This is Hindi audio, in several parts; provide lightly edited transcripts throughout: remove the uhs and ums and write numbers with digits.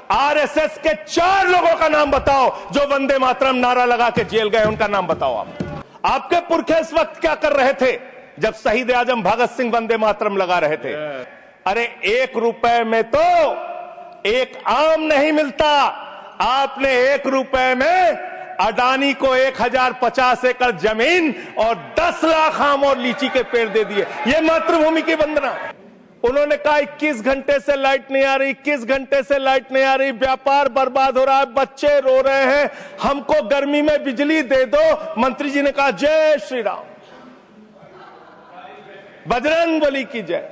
आरएसएस के 4 लोगों का नाम बताओ जो वंदे मातरम नारा लगा के जेल गए, उनका नाम बताओ आप। आपके पुरखे इस वक्त क्या कर रहे थे जब शहीद आजम भगत सिंह वंदे मातरम लगा रहे थे? अरे 1 रुपए में तो एक आम नहीं मिलता। आपने 1 रुपए में अडानी को 1050 एकड़ जमीन और 10 लाख आम और लीची के पेड़ दे दिए। ये मातृभूमि की वंदना। उन्होंने कहा 21 घंटे से लाइट नहीं आ रही, 21 घंटे से लाइट नहीं आ रही, व्यापार बर्बाद हो रहा है, बच्चे रो रहे हैं, हमको गर्मी में बिजली दे दो। मंत्री जी ने कहा जय श्री राम, बजरंग बली की जय,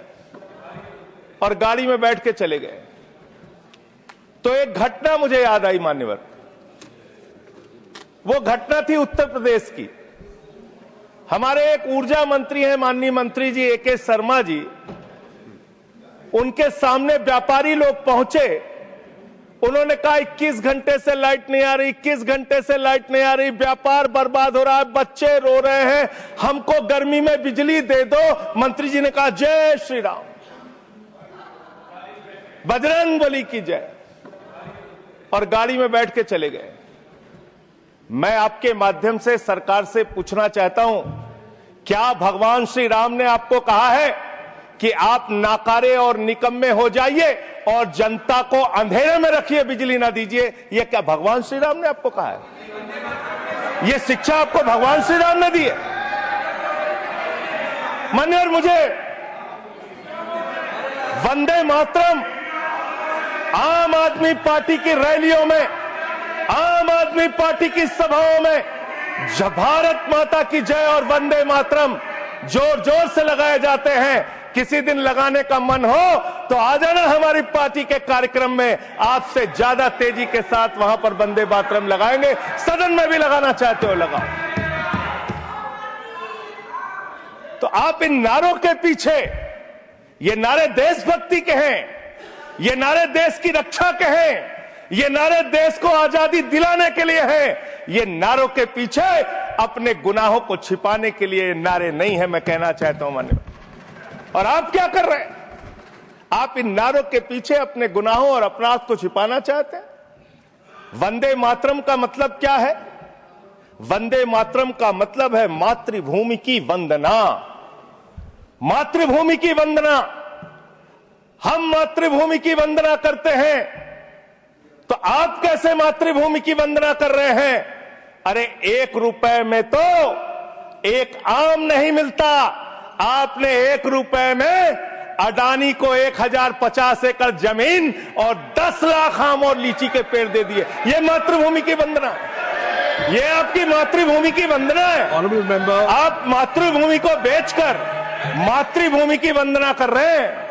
और गाड़ी में बैठ के चले गए। तो एक घटना मुझे याद आई मान्यवर, वो घटना थी उत्तर प्रदेश की। हमारे एक ऊर्जा मंत्री हैं माननीय मंत्री जी AK शर्मा जी, उनके सामने व्यापारी लोग पहुंचे। उन्होंने कहा 21 घंटे से लाइट नहीं आ रही, 21 घंटे से लाइट नहीं आ रही, व्यापार बर्बाद हो रहा है, बच्चे रो रहे हैं, हमको गर्मी में बिजली दे दो। मंत्री जी ने कहा जय श्री राम, बजरंग बली की जय, और गाड़ी में बैठ के चले गए। मैं आपके माध्यम से सरकार से पूछना चाहता हूं, क्या भगवान श्री राम ने आपको कहा है कि आप नाकारे और निकम्मे हो जाइए और जनता को अंधेरे में रखिए, बिजली ना दीजिए? यह क्या भगवान श्री राम ने आपको कहा है? यह शिक्षा आपको भगवान श्री राम ने दी है? मान्यवर, मुझे वंदे मातरम आम आदमी पार्टी की रैलियों में, आम आदमी पार्टी की सभाओं में जब भारत माता की जय और वंदे मातरम जोर जोर से लगाए जाते हैं। किसी दिन लगाने का मन हो तो आ जाना हमारी पार्टी के कार्यक्रम में, आपसे ज्यादा तेजी के साथ वहां पर वंदे मातरम लगाएंगे। सदन में भी लगाना चाहते हो लगाओ। तो आप इन नारों के पीछे, ये नारे देशभक्ति के हैं, ये नारे देश की रक्षा के हैं, ये नारे देश को आजादी दिलाने के लिए हैं। ये नारों के पीछे अपने गुनाहों को छिपाने के लिए नारे नहीं है, मैं कहना चाहता हूं मान्यवर। और आप क्या कर रहे हैं? आप इन नारों के पीछे अपने गुनाहों और अपराध को छिपाना चाहते हैं। वंदे मातरम का मतलब क्या है? वंदे मातरम का मतलब है मातृभूमि की वंदना। मातृभूमि की वंदना। हम मातृभूमि की वंदना करते हैं, तो आप कैसे मातृभूमि की वंदना कर रहे हैं? अरे 1 रुपए में तो एक आम नहीं मिलता। आपने 1 रुपए में अडानी को 1050 एकड़ जमीन और 10 लाख आम और लीची के पेड़ दे दिए। ये मातृभूमि की वंदना, ये आपकी मातृभूमि की वंदना है। आप मातृभूमि को बेचकर मातृभूमि की वंदना कर रहे हैं।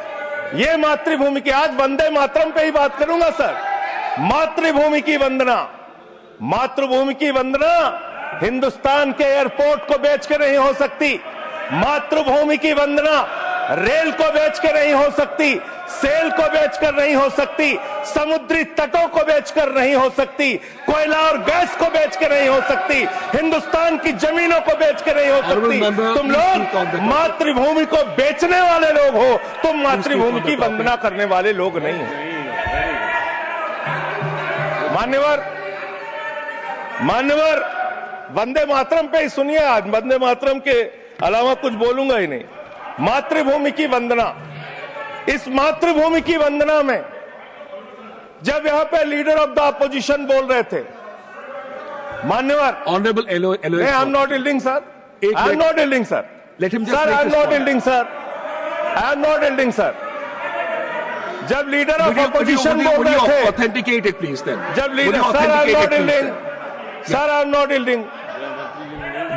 ये मातृभूमि की, आज वंदे मातरम पे ही बात करूंगा सर। मातृभूमि की वंदना, मातृभूमि की वंदना हिंदुस्तान के एयरपोर्ट को बेच के नहीं हो सकती। मातृभूमि की वंदना रेल को बेच के नहीं हो सकती, सेल को बेचकर नहीं हो सकती, समुद्री तटों को बेचकर नहीं हो सकती, कोयला और गैस को बेच के नहीं हो सकती, हिंदुस्तान की जमीनों को बेच के नहीं हो सकती। तुम लोग मातृभूमि को बेचने वाले लोग हो, तुम मातृभूमि की वंदना करने वाले लोग नहीं हो। मान्यवर, वंदे मातरम पे ही सुनिए। आज वंदे मातरम के अलावा कुछ बोलूंगा ही नहीं। मातृभूमि की वंदना, इस मातृभूमि की वंदना में जब यहां पे लीडर ऑफ द अपोजिशन बोल रहे थे, मान्यवर, honourable I am not yielding sir, I am not yielding sir, sir I am not yielding sir, I am not yielding sir. जब लीडर ऑफ अपोजिशन बोल रहे थे, ऑथेंटिकेट इट प्लीज देन। जब leader, sir I am not yielding, sir I am not yielding.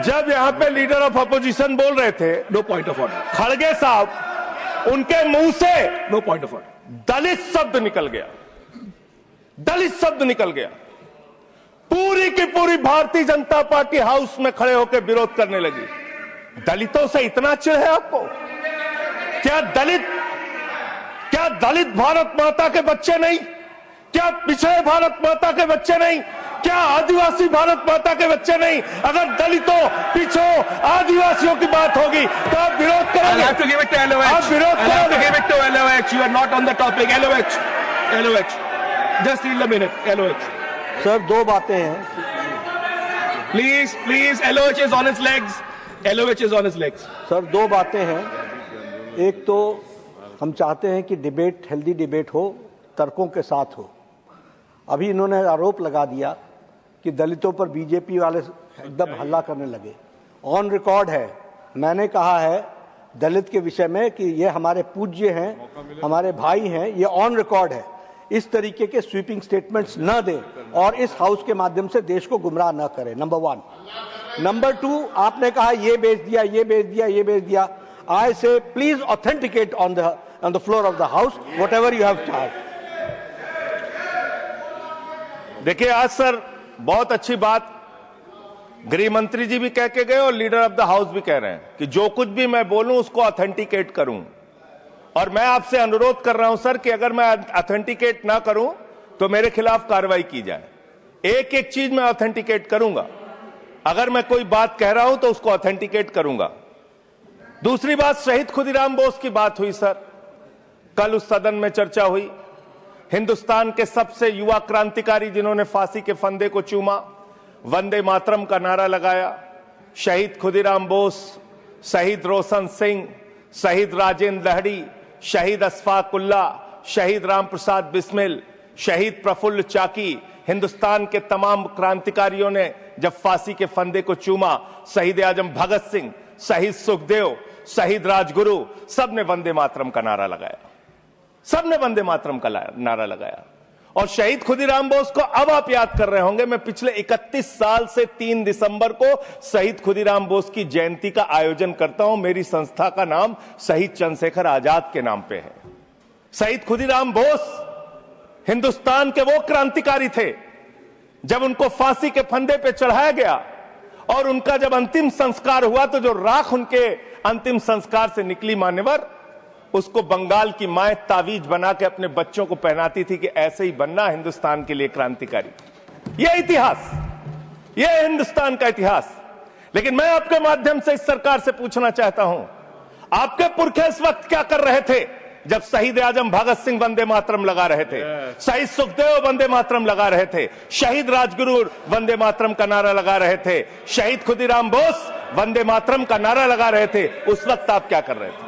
जब यहां पे लीडर ऑफ अपोजिशन बोल रहे थे, नो पॉइंट ऑफ ऑर्डर, खड़गे साहब, उनके मुंह से नो पॉइंट ऑफ ऑर्डर, दलित शब्द निकल गया, दलित शब्द निकल गया। पूरी की पूरी भारतीय जनता पार्टी हाउस में खड़े होकर विरोध करने लगी। दलितों से इतना चिढ़ है आपको? क्या दलित भारत माता के बच्चे नहीं? क्या पिछड़े भारत माता के बच्चे नहीं? क्या आदिवासी भारत माता के बच्चे नहीं? अगर दलितों, पिछड़ों, आदिवासियों की बात होगी तो आप विरोध करोगे? आप विरोध करोगे? You are not on the topic. LOH. Just need a minute. LOH. Sir दो बातें हैं। Please, please. LOH is on its legs. LOH is on its legs. Sir दो बातें हैं। एक तो हम चाहते हैं कि डिबेट हेल्दी डिबेट हो, तर्कों के साथ हो। अभी इन्होंने आरोप लगा दिया कि दलितों पर बीजेपी वाले एकदम हल्ला करने लगे। ऑन रिकॉर्ड है, मैंने कहा है दलित के विषय में कि ये हमारे पूज्य हैं, हमारे भाई हैं, ये ऑन रिकॉर्ड है। इस तरीके के स्वीपिंग स्टेटमेंट्स न दें और इस हाउस के माध्यम से देश को गुमराह न करें, नंबर 1। नंबर 2, आपने कहा ये बेच दिया, ये बेच दिया, ये बेच दिया। आई से please authenticate on the floor of the house whatever you have charge. देखिए आज सर बहुत अच्छी बात गृह मंत्री जी भी कह के गए और लीडर ऑफ द हाउस भी कह रहे हैं कि जो कुछ भी मैं बोलूं उसको ऑथेंटिकेट करूं। और मैं आपसे अनुरोध कर रहा हूं सर कि अगर मैं ऑथेंटिकेट ना करूं तो मेरे खिलाफ कार्रवाई की जाए। एक एक चीज मैं ऑथेंटिकेट करूंगा। अगर मैं कोई बात कह रहा हूं तो उसको ऑथेंटिकेट करूंगा। दूसरी बात, शहीद खुदीराम बोस की बात हुई सर, कल उस सदन में चर्चा हुई। हिंदुस्तान के सबसे युवा क्रांतिकारी जिन्होंने फांसी के फंदे को चूमा, वंदे मातरम का नारा लगाया। शहीद खुदीराम बोस, शहीद रोशन सिंह, शहीद राजेंद्र लहड़ी, शहीद अशफाक उल्ला, शहीद राम प्रसाद बिस्मिल, शहीद प्रफुल्ल चाकी, हिंदुस्तान के तमाम क्रांतिकारियों ने जब फांसी के फंदे को चूमा, शहीद आजम भगत सिंह, शहीद सुखदेव, शहीद राजगुरु, सबने वंदे मातरम का नारा लगाया। सबने वंदे मातरम का नारा लगाया। और शहीद खुदीराम बोस को अब आप याद कर रहे होंगे, मैं पिछले 31 साल से 3 दिसंबर को शहीद खुदीराम बोस की जयंती का आयोजन करता हूं। मेरी संस्था का नाम शहीद चंद्रशेखर आजाद के नाम पे है। शहीद खुदीराम बोस हिंदुस्तान के वो क्रांतिकारी थे, जब उनको फांसी के फंदे पे चढ़ाया गया और उनका जब अंतिम संस्कार हुआ तो जो राख उनके अंतिम संस्कार से निकली मान्यवर, उसको बंगाल की माए तावीज बना के अपने बच्चों को पहनाती थी कि ऐसे ही बनना हिंदुस्तान के लिए क्रांतिकारी। यह इतिहास, यह हिंदुस्तान का इतिहास। लेकिन मैं आपके माध्यम से इस सरकार से पूछना चाहता हूं, आपके पुरखे इस वक्त क्या कर रहे थे जब शहीद आजम भगत सिंह वंदे मातरम लगा रहे थे, शहीद सुखदेव वंदे मातरम लगा रहे थे, शहीद राजगुरु वंदे मातरम का नारा लगा रहे थे, शहीद खुदीराम बोस वंदे मातरम का नारा लगा रहे थे। उस वक्त आप क्या कर रहे थे?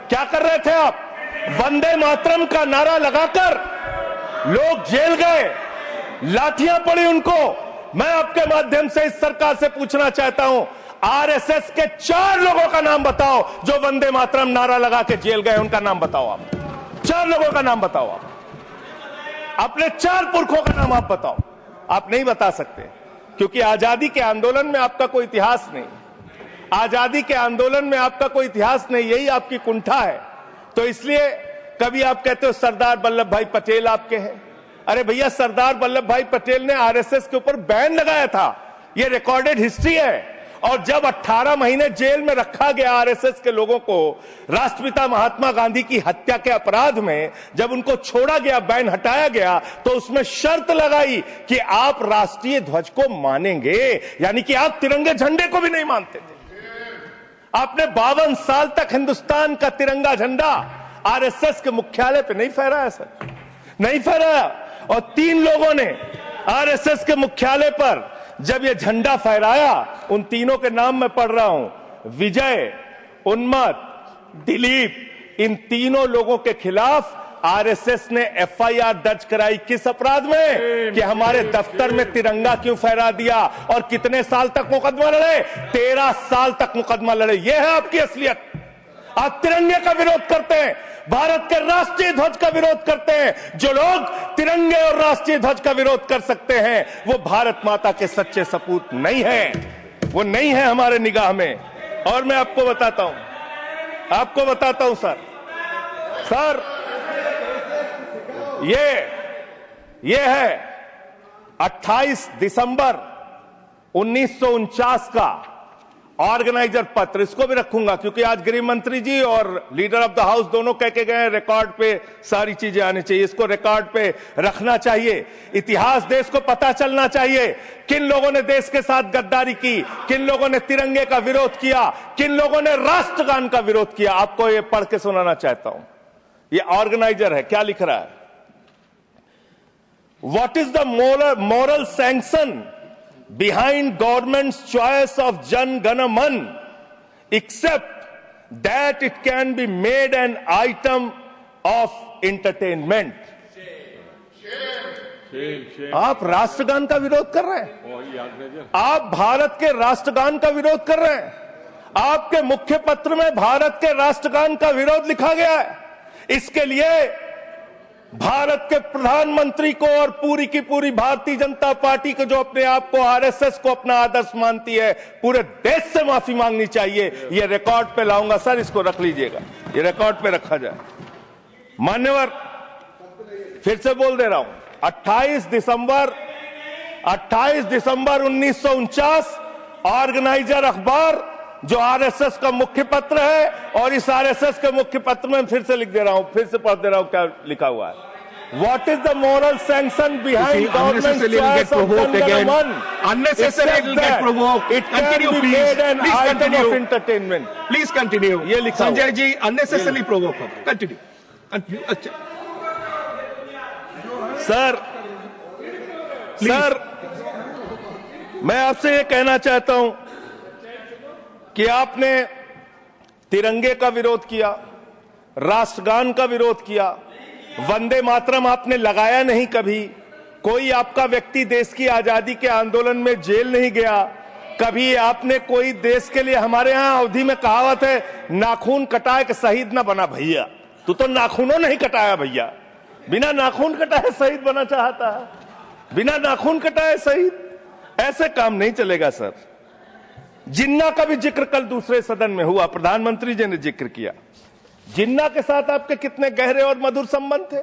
क्या कर रहे थे आप? वंदे मातरम का नारा लगाकर लोग जेल गए, लाठियां पड़ी उनको। मैं आपके माध्यम से इस सरकार से पूछना चाहता हूं, आरएसएस के 4 लोगों का नाम बताओ जो वंदे मातरम नारा लगा के जेल गए, उनका नाम बताओ आप। 4 लोगों का नाम बताओ आप, अपने 4 पुरखों का नाम आप बताओ। आप नहीं बता सकते क्योंकि आजादी के आंदोलन में आपका कोई इतिहास नहीं। आजादी के आंदोलन में आपका कोई इतिहास नहीं, यही आपकी कुंठा है। तो इसलिए कभी आप कहते हो सरदार वल्लभ भाई पटेल आपके हैं। अरे भैया, सरदार वल्लभ भाई पटेल ने आरएसएस के ऊपर बैन लगाया था, यह रिकॉर्डेड हिस्ट्री है। और जब 18 महीने जेल में रखा गया आरएसएस के लोगों को राष्ट्रपिता महात्मा गांधी की हत्या के अपराध में, जब उनको छोड़ा गया, बैन हटाया गया, तो उसमें शर्त लगाई कि आप राष्ट्रीय ध्वज को मानेंगे, यानी कि आप तिरंगे झंडे को भी नहीं मानते थे। आपने 52 साल तक हिंदुस्तान का तिरंगा झंडा आरएसएस के मुख्यालय पे नहीं फहराया सर, नहीं फहराया। और 3 लोगों ने आरएसएस के मुख्यालय पर जब ये झंडा फहराया, उन तीनों के नाम मैं पढ़ रहा हूं, विजय, उन्मत, दिलीप, इन तीनों लोगों के खिलाफ आरएसएस ने एफआईआर दर्ज कराई। किस अपराध में? कि हमारे दफ्तर में तिरंगा क्यों फहरा दिया। और कितने साल तक मुकदमा लड़े? 13 साल तक मुकदमा लड़े। यह है आपकी असलियत। आप तिरंगे का विरोध करते हैं, भारत के राष्ट्रीय ध्वज का विरोध करते हैं। जो लोग तिरंगे और राष्ट्रीय ध्वज का विरोध कर सकते हैं वो भारत माता के सच्चे सपूत नहीं है, वो नहीं है हमारे निगाह में। और मैं आपको बताता हूं सर, ये है 28 दिसंबर 1949 का ऑर्गेनाइजर पत्र। इसको भी रखूंगा क्योंकि आज गृह मंत्री जी और लीडर ऑफ द हाउस दोनों कह के गए रिकॉर्ड पे सारी चीजें आनी चाहिए। इसको रिकॉर्ड पे रखना चाहिए। इतिहास देश को पता चलना चाहिए, किन लोगों ने देश के साथ गद्दारी की, किन लोगों ने तिरंगे का विरोध किया, किन लोगों ने राष्ट्रगान का विरोध किया। आपको ये पढ़ के सुनाना चाहता हूं। ये ऑर्गेनाइजर है, क्या लिख रहा है? What is the moral sanction behind government's choice of Jan Gana Man, except that it can be made an item of entertainment? आप राष्ट्रगान का विरोध कर रहे हैं, आप भारत के राष्ट्रगान का विरोध कर रहे हैं। आपके मुख्य पत्र में भारत के राष्ट्रगान का विरोध लिखा गया है। इसके लिए भारत के प्रधानमंत्री को और पूरी की पूरी भारतीय जनता पार्टी को, जो अपने आप को आरएसएस को अपना आदर्श मानती है, पूरे देश से माफी मांगनी चाहिए। ये रिकॉर्ड पे लाऊंगा सर, इसको रख लीजिएगा, ये रिकॉर्ड पे रखा जाए। मान्यवर, फिर से बोल दे रहा हूं, 28 दिसंबर 1949 ऑर्गेनाइजर अखबार जो आरएसएस का मुख्य पत्र है, और इस आरएसएस के मुख्य पत्र में फिर से लिख दे रहा हूं, फिर से पढ़ दे रहा हूं क्या लिखा हुआ है। What is the moral sanction behind government's choice of Jan Gana Man? Unnecessarily it'll get provoked. It can be made an item of entertainment. Please continue. ये लिखा Sanjay ji, unnecessarily provoke. Continue. अच्छा सर, मैं आपसे ये कहना चाहता हूं कि आपने तिरंगे का विरोध किया, राष्ट्रगान का विरोध किया, वंदे मातरम आपने लगाया नहीं कभी। कोई आपका व्यक्ति देश की आजादी के आंदोलन में जेल नहीं गया कभी। आपने कोई देश के लिए, हमारे यहां अवधि में कहावत है, नाखून कटाए कि शहीद ना बना भैया। तू तो नाखूनों नहीं कटाया भैया, बिना नाखून कटाए शहीद बना चाहता है, बिना नाखून कटाए शहीद। ऐसे काम नहीं चलेगा सर। जिन्ना का भी जिक्र कल दूसरे सदन में हुआ, प्रधानमंत्री जी ने जिक्र किया। जिन्ना के साथ आपके कितने गहरे और मधुर संबंध थे,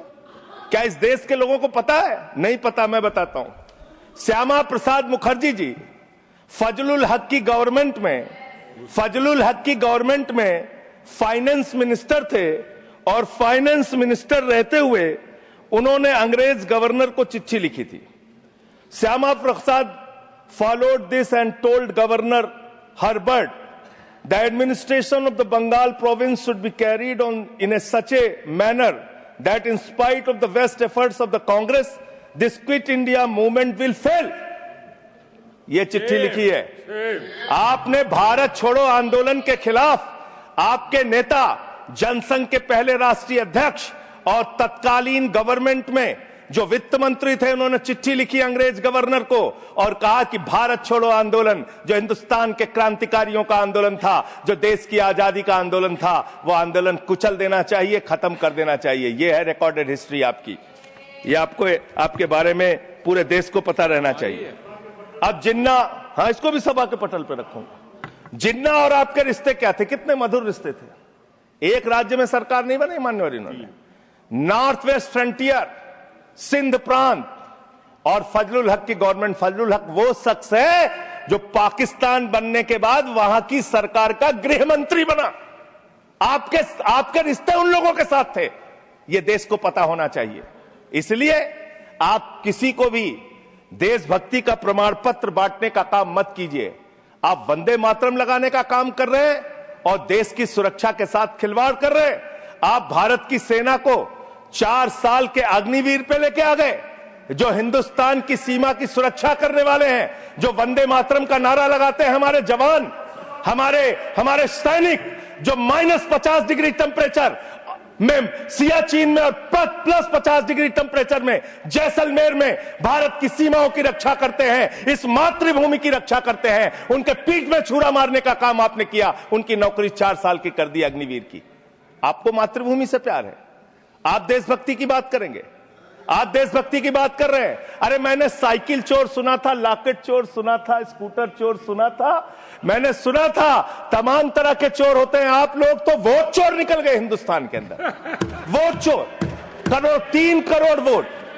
क्या इस देश के लोगों को पता है? नहीं पता, मैं बताता हूं। श्यामा प्रसाद मुखर्जी जी फजलुल हक की गवर्नमेंट में फाइनेंस मिनिस्टर थे, और फाइनेंस मिनिस्टर रहते हुए उन्होंने अंग्रेज गवर्नर को चिट्ठी लिखी थी। Shyama Prasad followed this and told Governor Herbert the administration of the Bengal province should be carried on in such a manner that in spite of the best efforts of the Congress, this Quit India movement will fail. ये चिट्ठी लिखी है। आपने भारत छोड़ो आंदोलन के खिलाफ आपके नेता, जनसंघ के पहले राष्ट्रीय अध्यक्ष और तत्कालीन गवर्नमेंट में जो वित्त मंत्री थे, उन्होंने चिट्ठी लिखी अंग्रेज गवर्नर को और कहा कि भारत छोड़ो आंदोलन, जो हिंदुस्तान के क्रांतिकारियों का आंदोलन था, जो देश की आजादी का आंदोलन था, वो आंदोलन कुचल देना चाहिए, खत्म कर देना चाहिए। ये है रिकॉर्डेड हिस्ट्री आपकी। ये आपको, आपके बारे में पूरे देश को पता रहना चाहिए। अब जिन्ना, हाँ, इसको भी सभा के पटल पर रखूंगा। जिन्ना और आपके रिश्ते क्या थे? कितने मधुर रिश्ते थे। एक राज्य में सरकार नहीं बनाई मान्यवर इन्होंने, नॉर्थ वेस्ट फ्रंटियर, सिंध प्रांत और फजलुल हक की गवर्नमेंट। फजलुल हक वो शख्स है जो पाकिस्तान बनने के बाद वहां की सरकार का गृह मंत्री बना। आपके रिश्ते उन लोगों के साथ थे, ये देश को पता होना चाहिए। इसलिए आप किसी को भी देशभक्ति का प्रमाण पत्र बांटने का काम मत कीजिए। आप वंदे मातरम लगाने का काम कर रहे हैं और देश की सुरक्षा के साथ खिलवाड़ कर रहे हैं। आप भारत की सेना को 4 साल के अग्निवीर पे लेके आ गए, जो हिंदुस्तान की सीमा की सुरक्षा करने वाले हैं, जो वंदे मातरम का नारा लगाते हैं हमारे जवान, हमारे सैनिक, जो -50 डिग्री टेम्परेचर में सियाचिन में और +50 डिग्री टेम्परेचर में जैसलमेर में भारत की सीमाओं की रक्षा करते हैं, इस मातृभूमि की रक्षा करते हैं। उनके पीठ में छुरा मारने का काम आपने किया, उनकी नौकरी 4 साल की कर दी अग्निवीर की। आपको मातृभूमि से प्यार है, आप देशभक्ति की बात करेंगे, आप देशभक्ति की बात कर रहे हैं। अरे मैंने साइकिल चोर सुना था, लॉकेट चोर सुना था, स्कूटर चोर सुना था, मैंने सुना था तमाम तरह के चोर होते हैं। आप लोग तो वोट चोर निकल गए हिंदुस्तान के अंदर। वोट चोर, 3 करोड़ वोट